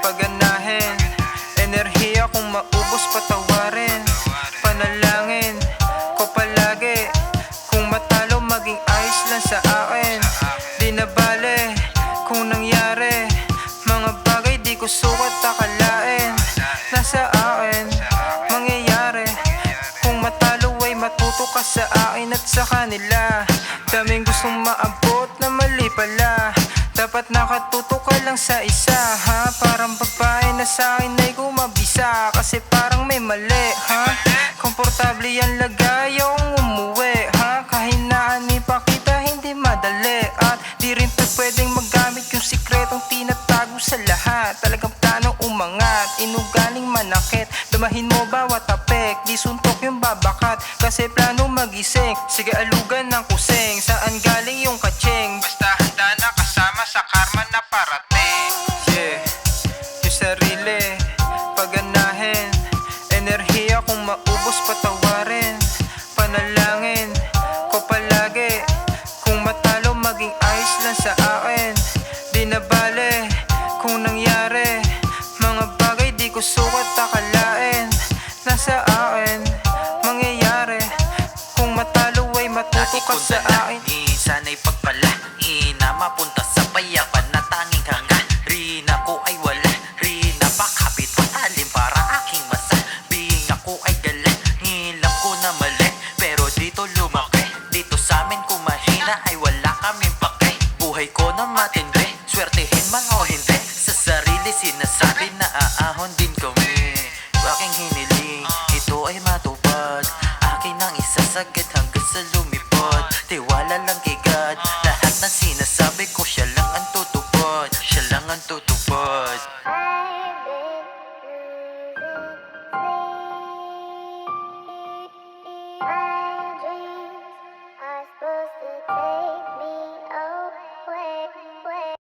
paganahin. Enerhiya kung maubos patawarin. Panalangin ko palagi, kung matalo maging ayos lang sa akin. Di na bale kung nangyari, mga bagay di ko sukat akalain. Nasa akin mangyayari, kung matalo ay matuto ka sa akin at sa kanila. Daming gustong maabot na mali pala, dapat nakatuto ka lang sa isa, ha? Parang babae na sa akin ay gumabisa, kasi parang may mali, ha? Komportable yan lagay akong umuwi, ha? Kahinaan ipakita hindi madali, at di rin to pwedeng magamit yung sikretong tinatago sa lahat. Talagang plano umangat, inugaling manakit, damahin mo bawat apek, di suntok yung babakat, kasi plano magising. Sige alugan ng kusing, saan galing yung kaching, basta handa na kasama sa karma na parating. Yeah, yung sarili paganahin. Enerhiya kung maubos patawarin. Panalangin ko palagi, kung matalo maging ayos lang sa akin. Di na bale kung nangyari, mga bagay di ko sukat akalain. Nasa akin mangyayari, kung matalo ay matuto ka sa akin. Sana'y pagpalain na mapunta sa payapan na tanging hangarin. Ako ay wala rin napakapit matalim para aking masabing ako ay galing. Alam ko na mali, pero dito lumaki. Dito sa amin kung mahina ay wala kaming pake. Buhay ko na matindi, swertehin man o hindi, sa sarili sinasabi na aahon din kami. Aking hiniling, ito ay matupad, akin ang isasagad hanggang sa lumipad. Tiwala lang kay God, lahat ng sinasabi ko siya lang ang tutupad, siya lang ang tutupad. I